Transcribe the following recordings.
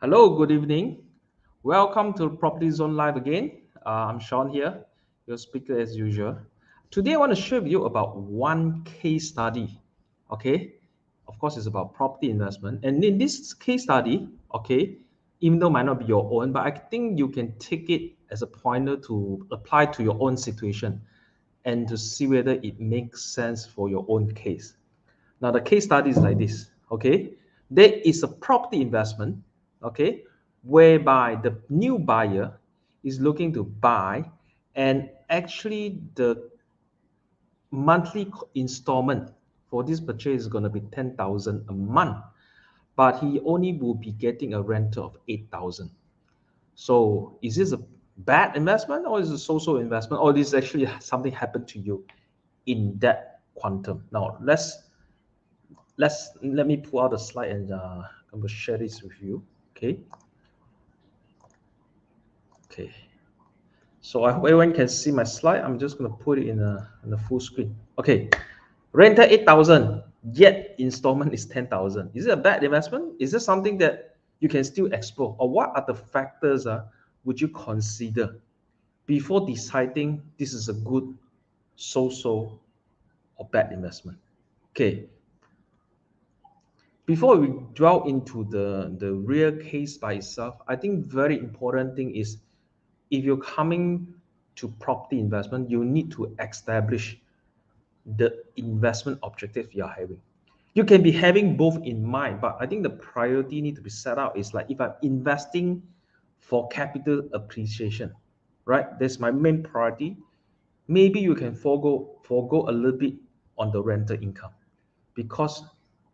Hello, good evening. Welcome to Property Zone Live again. I'm Sean here, your speaker as usual. Today, I want to share with you about one case study. Okay, of course, it's about property investment. And in this case study, okay, even though it might not be your own, but I think you can take it as a pointer to apply to your own situation and to see whether it makes sense for your own case. Now, the case study is like this, okay? There is a property investment, okay, whereby the new buyer is looking to buy, and actually the monthly installment for this purchase is going to be 10,000 a month, but he only will be getting a rental of 8,000. So is this a bad investment, or is it a so-so investment, or is actually something happened to you in that quantum? Now, let me pull out a slide and I'm going to share this with you. Okay, so I hope everyone can see my slide. I'm just going to put it in a full screen. Okay, rental 8,000, yet installment is 10,000. Is it a bad investment? Is this something that you can still explore, or what are the factors would you consider before deciding this is a good, so-so, or bad investment? Okay, before we dwell into the real case by itself, I think very important thing is, if you're coming to property investment, you need to establish the investment objective you're having. You can be having both in mind, but I think the priority need to be set out is like, if I'm investing for capital appreciation, right? That's my main priority. Maybe you can forego a little bit on the rental income, because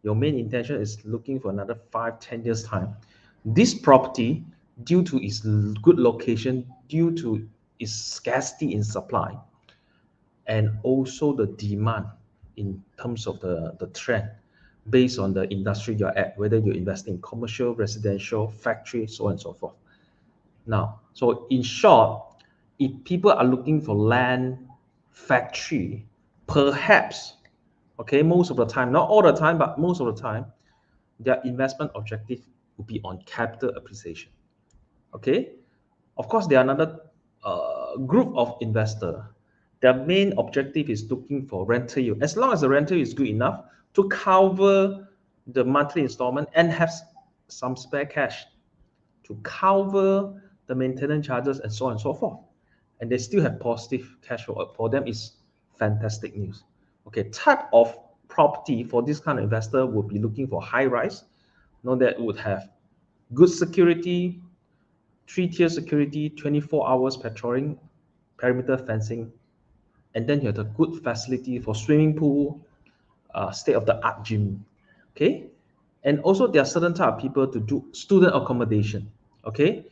your main intention is looking for another 5-10 years time. This property, due to its good location, due to its scarcity in supply, and also the demand in terms of the trend based on the industry you're at, whether you're investing in commercial, residential, factory, so on and so forth. Now, so in short, if people are looking for land, factory, perhaps, okay, most of the time, not all the time, but most of the time, their investment objective will be on capital appreciation. Okay, of course, there are another group of investor. Their main objective is looking for rental yield. As long as the rental is good enough to cover the monthly installment and have some spare cash to cover the maintenance charges and so on and so forth, and they still have positive cash flow, for them is fantastic news. Okay, type of property for this kind of investor would be looking for high rise, that would have good security, 3-tier security, 24 hours patrolling, perimeter fencing, and then you have a good facility for swimming pool, state-of-the-art gym. Okay, and also there are certain type of people to do student accommodation. Okay,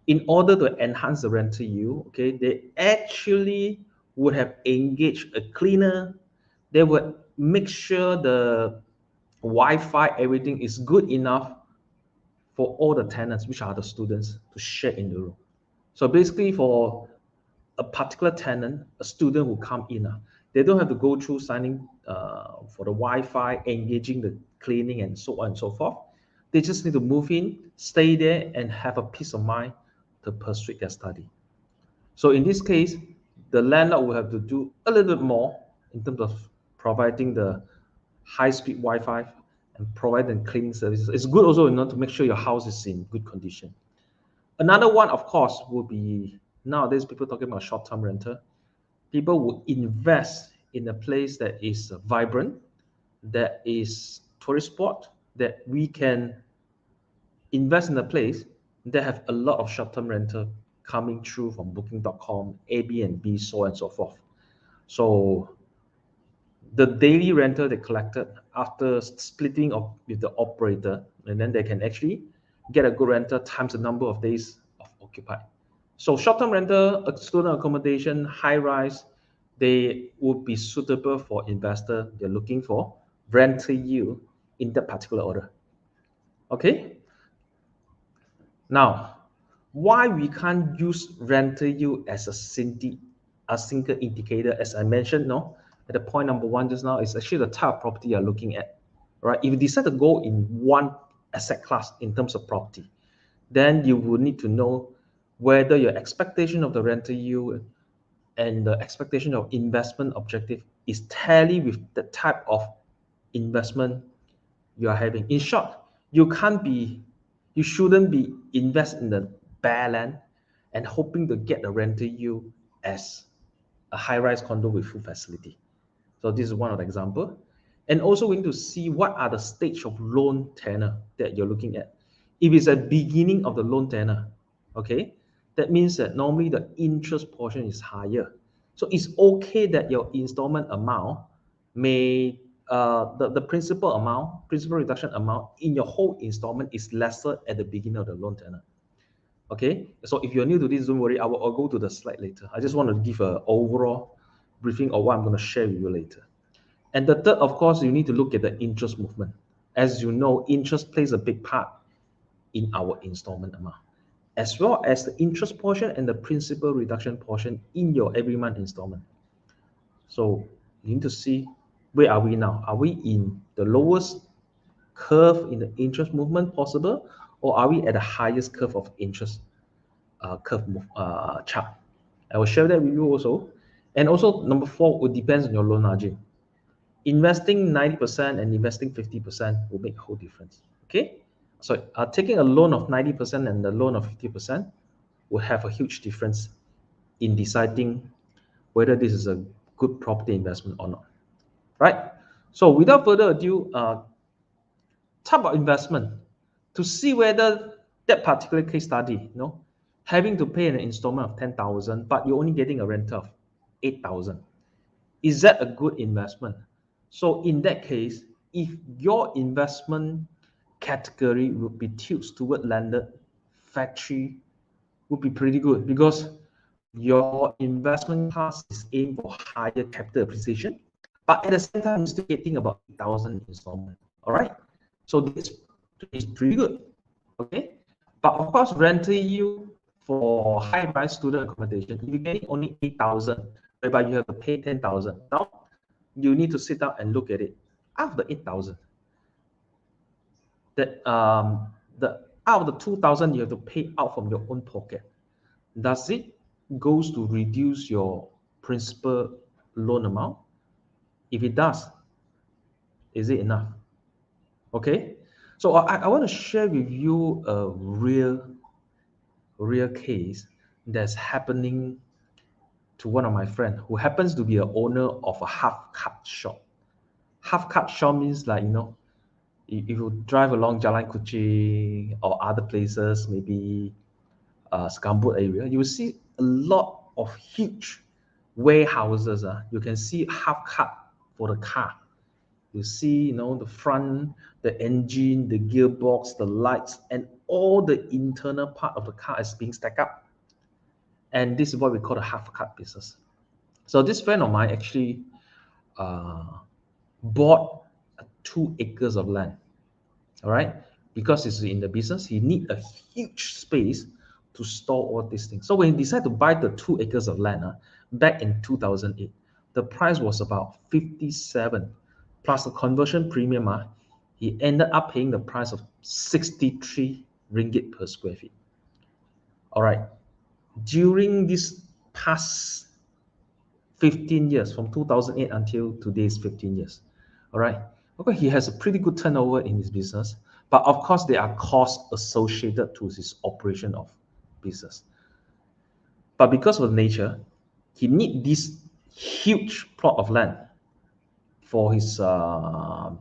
in order to enhance the rental yield, okay, they actually would have engaged a cleaner. They would make sure the Wi-Fi, everything is good enough for all the tenants, which are the students, to share in the room. So basically, for a particular tenant, a student who come in, they don't have to go through signing for the Wi-Fi, engaging the cleaning, and so on and so forth. They just need to move in, stay there, and have a peace of mind to pursue their study. So in this case, the landlord will have to do a little bit more in terms of providing the high-speed Wi-Fi and providing cleaning services. It's good also, to make sure your house is in good condition. Another one, of course, will be, nowadays people talking about short-term rental. People will invest in a place that is vibrant, that is tourist spot, that we can invest in a place that have a lot of short-term rental coming through from booking.com, Airbnb, so on and so forth. So the daily rental they collected after splitting up with the operator, and then they can actually get a good rental times the number of days of occupied. So short-term rental, student accommodation, high-rise, they would be suitable for investor. They're looking for rental yield in that particular order. Okay. Now, why we can't use rental yield as a single indicator, as I mentioned, at the point number one just now, is actually the type of property you're looking at, right? If you decide to go in one asset class in terms of property, then you would need to know whether your expectation of the rental yield and the expectation of investment objective is tally with the type of investment you are having. In short, you shouldn't be invest in the bare land and hoping to get a rental yield as a high-rise condo with full facility. So this is one of the example. And also we need to see what are the stage of loan tenor that you're looking at. If it's a beginning of the loan tenor, okay, that means that normally the interest portion is higher. So it's okay that your installment amount may, the principal reduction amount in your whole installment is lesser at the beginning of the loan tenor. Okay, so if you're new to this, don't worry, I'll go to the slide later. I just want to give an overall briefing of what I'm going to share with you later. And the third, of course, you need to look at the interest movement. As you know, interest plays a big part in our installment amount, as well as the interest portion and the principal reduction portion in your every month installment. So you need to see where are we now? Are we in the lowest curve in the interest movement possible, or are we at the highest curve of interest chart? I will share that with you also. And also, number four, it depends on your loan margin. Investing 90% and investing 50% will make a whole difference. Okay, so taking a loan of 90% and a loan of 50% will have a huge difference in deciding whether this is a good property investment or not, right? So without further ado, type of investment, to see whether that particular case study, having to pay an installment of 10,000 but you're only getting a rental of 8,000, is that a good investment? So in that case, if your investment category would be tilted toward landed factory, would be pretty good, because your investment class is aimed for higher capital appreciation, but at the same time, you're still getting about 8,000 installment. All right, so this is pretty good. Okay, but of course, rental yield for high-rise student accommodation, if you're getting only 8,000, whereby you have to pay 10,000, now you need to sit down and look at it. Out of the 8,000, that out of the 2,000 you have to pay out from your own pocket, does it goes to reduce your principal loan amount? If it does, is it enough? Okay, so I want to share with you a real case that's happening to one of my friends who happens to be an owner of a half-cut shop. Half-cut shop means, like, if you drive along Jalan Kuching or other places, maybe Skambut area, you will see a lot of huge warehouses. You can see half cut for the car. You see, the front, the engine, the gearbox, the lights, and all the internal part of the car is being stacked up. And this is what we call a half cut business. So this friend of mine actually bought 2 acres of land. All right, because he's in the business, he need a huge space to store all these things. So when he decided to buy the 2 acres of land back in 2008, the price was about 57 plus the conversion premium. He ended up paying the price of 63 ringgit per square feet. All right, during this past 15 years, from 2008 until today's 15 years, all right, okay, he has a pretty good turnover in his business, but of course there are costs associated to his operation of business. But because of nature, he need this huge plot of land for his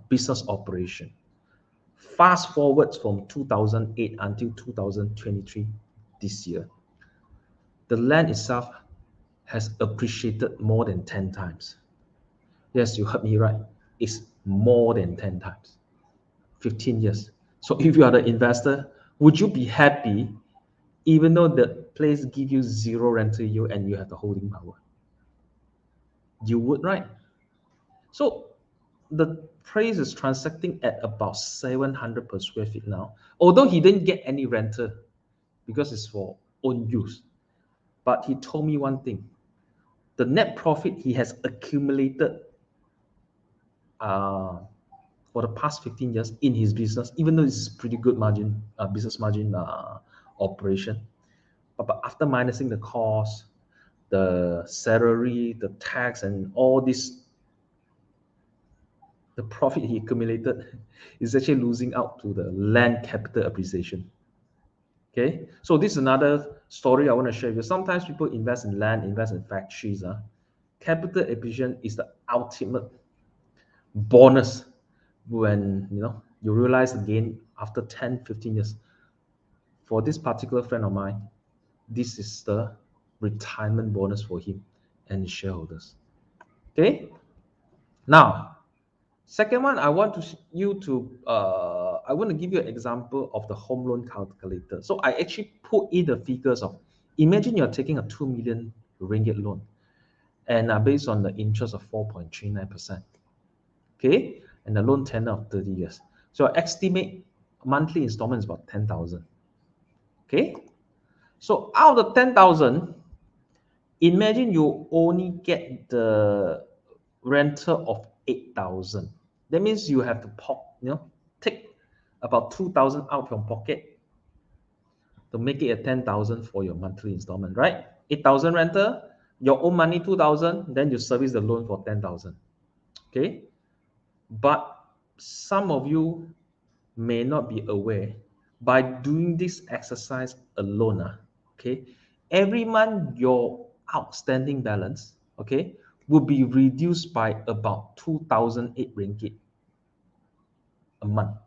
business operation. Fast forward from 2008 until 2023, this year, the land itself has appreciated more than 10 times. Yes, you heard me right. It's more than 10 times. 15 years. So if you are the investor, would you be happy even though the place give you zero rental yield and you have the holding power? You would, right? So the price is transacting at about 700 per square feet now, although he didn't get any rental because it's for own use. But he told me one thing: the net profit he has accumulated for the past 15 years in his business, even though it's pretty good margin, business margin operation. But after minusing the cost, the salary, the tax, and all this, the profit he accumulated is actually losing out to the land capital appreciation. Okay, so this is another story I want to share with you. Sometimes people invest in land, invest in factories. Capital appreciation is the ultimate bonus when you realize the gain after 10, 15 years. For this particular friend of mine, this is the retirement bonus for him and his shareholders. Okay, now second one, I want to give you an example of the home loan calculator. So I actually put in the figures of, imagine you're taking a 2 million ringgit loan and based on the interest of 4.39%. Okay, and the loan tenure of 30 years. So I estimate monthly installment is about 10,000. Okay, so out of the 10,000, imagine you only get the rental of 8,000. That means you have to take about 2,000 out from pocket to make it a 10,000 for your monthly installment, right? 8,000 rental, your own money 2,000, then you service the loan for 10,000. Okay, but some of you may not be aware, by doing this exercise alone, okay, every month your outstanding balance, okay, will be reduced by about 2,008 ringgit a month.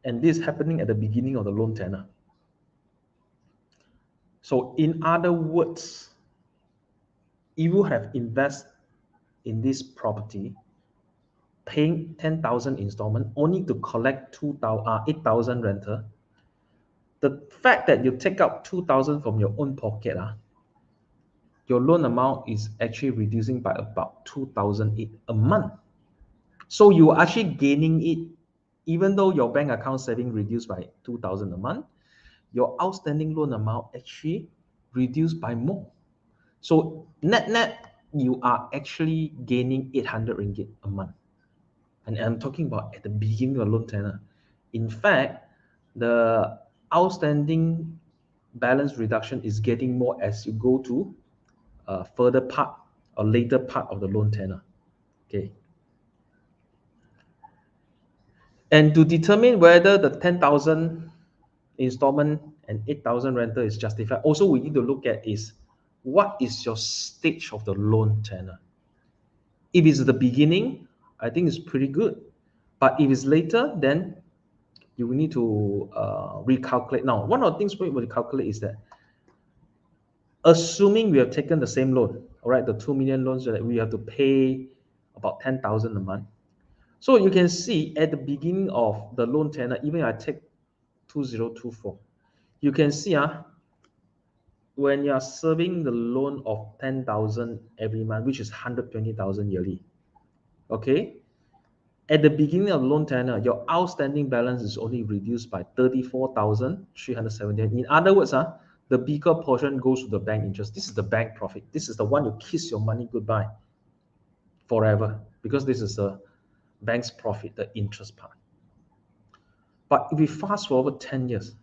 And this is happening at the beginning of the loan tenor. So in other words, if you have invested in this property, paying 10,000 installment only to collect 8,000 rental, the fact that you take out 2,000 from your own pocket, your loan amount is actually reducing by about 2,008 a month. So you are actually gaining it, even though your bank account saving reduced by 2,000 a month, your outstanding loan amount actually reduced by more. So net, you are actually gaining 800 ringgit a month. And I'm talking about at the beginning of loan tenor. In fact, the outstanding balance reduction is getting more as you go to a further part or later part of the loan tenor. Okay. And to determine whether the 10,000 installment and 8,000 rental is justified, also we need to look at is what is your stage of the loan tenor. If it's the beginning, I think it's pretty good. But if it's later, then you will need to recalculate. Now, one of the things we will calculate is that assuming we have taken the same loan, all right, the 2 million loans that we have to pay about 10,000 a month. So you can see at the beginning of the loan tenor, even I take 2024, you can see when you are serving the loan of 10,000 every month, which is 120,000 yearly, okay, at the beginning of loan tenor, your outstanding balance is only reduced by 34,370. In other words, the bigger portion goes to the bank interest. This is the bank profit. This is the one you kiss your money goodbye forever, because this is the bank's profit, the interest part. But if we fast forward 10 years,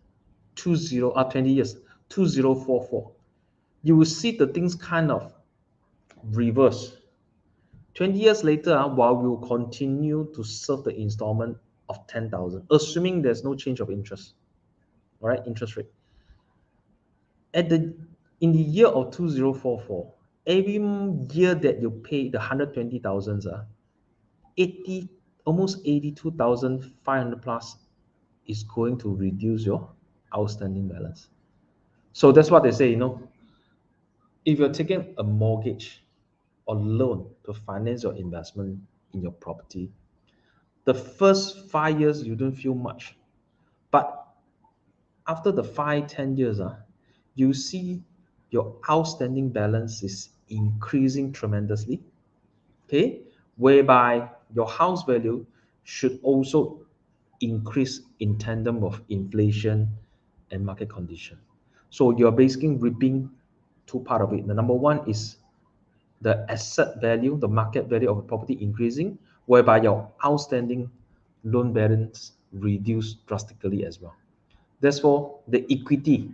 20 years, 2044, you will see the things kind of reverse. 20 years later, while we will continue to serve the installment of 10,000, assuming there's no change of interest, all right, interest rate. In the year of 2044, every year that you pay the 120,000, almost 82,500 plus is going to reduce your outstanding balance. So that's what they say, if you're taking a mortgage or loan to finance your investment in your property, the first 5 years you don't feel much, but after the 5-10 years, you see your outstanding balance is increasing tremendously, okay, whereby your house value should also increase in tandem of inflation and market condition. So you're basically reaping two part of it. The number one is the asset value, the market value of a property increasing, whereby your outstanding loan balance reduce drastically as well. Therefore, the equity,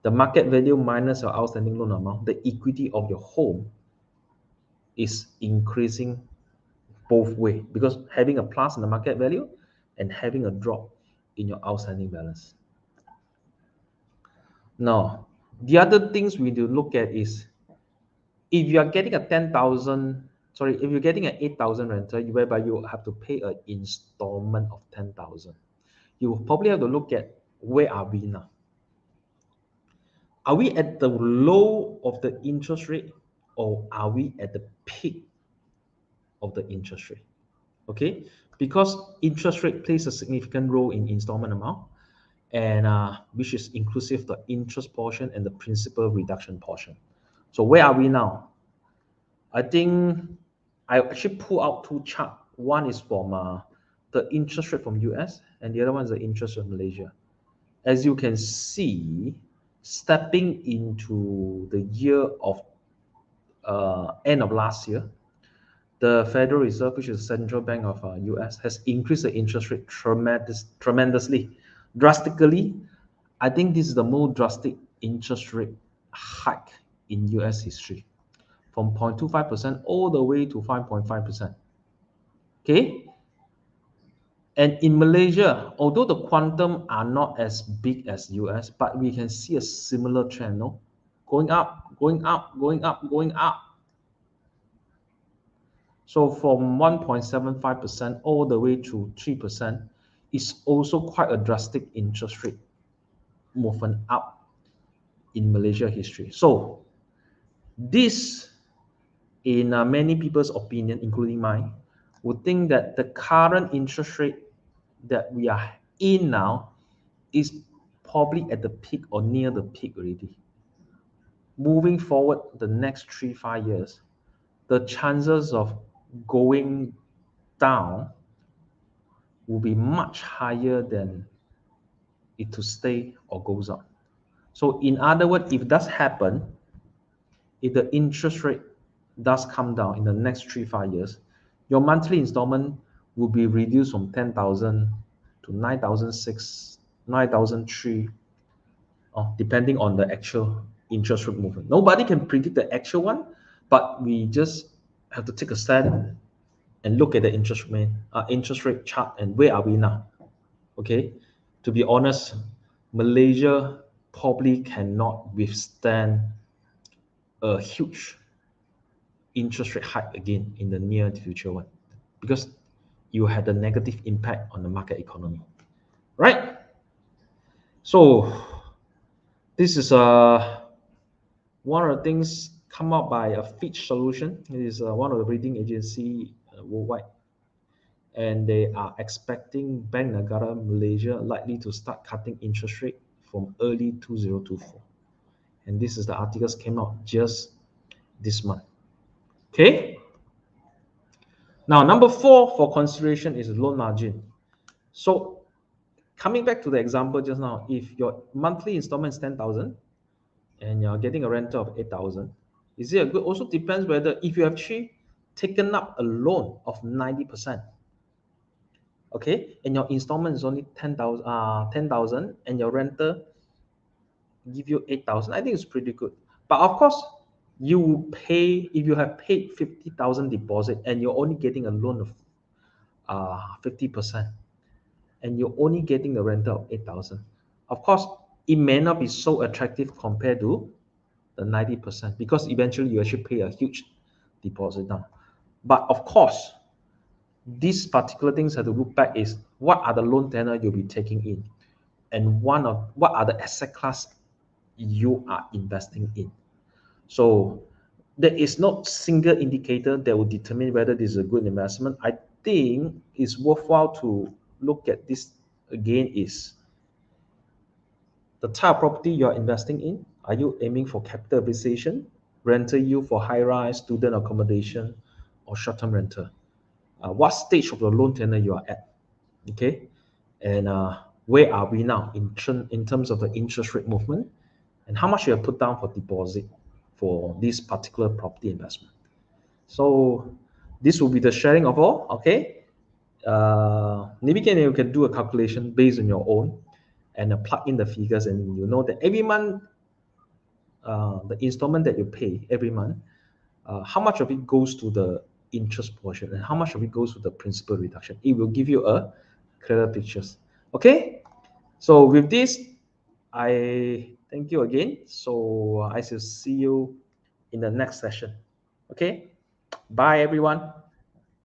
the market value minus your outstanding loan amount, the equity of your home is increasing both way, because having a plus in the market value and having a drop in your outstanding balance. Now, the other things we need to look at is if you are getting a 10,000, sorry, if you're getting an 8,000 rental, whereby you have to pay an installment of 10,000, you probably have to look at where are we now? Are we at the low of the interest rate, or are we at the peak of the interest rate? Okay, because interest rate plays a significant role in installment amount, and which is inclusive the interest portion and the principal reduction portion. So where are we now? I think I actually pull out two charts. One is from the interest rate from US, and the other one is the interest rate from Malaysia. As you can see, stepping into the year of end of last year, the Federal Reserve, which is the central bank of US, has increased the interest rate tremendously, drastically. I think this is the most drastic interest rate hike in US history, from 0.25% all the way to 5.5%. Okay? And in Malaysia, although the quantum are not as big as US, but we can see a similar trend, no? Going up, going up, going up, going up. So from 1.75% all the way to 3% is also quite a drastic interest rate movement up in Malaysia history. So this, in many people's opinion, including mine, would think that the current interest rate that we are in now is probably at the peak or near the peak already. Moving forward the next 3-5 years, the chances of going down will be much higher than it to stay or goes up. So in other words, if it does happen, if the interest rate does come down in the next 3-5 years, your monthly installment will be reduced from 10,000 to 9,006, 9,003, depending on the actual interest rate movement. Nobody can predict the actual one, but we just have to take a stand and look at the interest rate chart and where are we now. Okay, to be honest, Malaysia probably cannot withstand a huge interest rate hike again in the near future one, because you had a negative impact on the market economy, right? So this is one of the things come up by a Fitch solution. It is one of the rating agency worldwide, and they are expecting Bank Negara Malaysia likely to start cutting interest rate from early 2024. And this is the articles came out just this month. Okay. Now, number 4 for consideration is loan margin. So coming back to the example just now, if your monthly installment is 10,000 and you're getting a rental of 8,000, is it a good? Also depends whether if you have actually taken up a loan of 90%, okay, and your installment is only 10,000 and your rental give you 8,000, I think it's pretty good. But of course, you will pay, if you have paid 50,000 deposit and you're only getting a loan of 50%, and you're only getting the rental of 8,000. Of course, it may not be so attractive compared to the 90%, because eventually you actually pay a huge deposit down. But of course, these particular things have to look back is what are the loan tenor you'll be taking in, and what are the asset class you are investing in. So there is no single indicator that will determine whether this is a good investment. I think it's worthwhile to look at this again is the type of property you're investing in. Are you aiming for capital appreciation, rental yield for high-rise, student accommodation, or short-term rental? What stage of the loan tenor you are at? Okay, and where are we now in terms of the interest rate movement, and how much you have put down for deposit for this particular property investment. So this will be the sharing of all. Okay, maybe you can do a calculation based on your own, and plug in the figures, and you know that every month, the installment that you pay every month, how much of it goes to the interest portion and how much of it goes to the principal reduction. It will give you a clearer pictures. Okay, so with this, I thank you again. So I shall see you in the next session. Okay, bye everyone.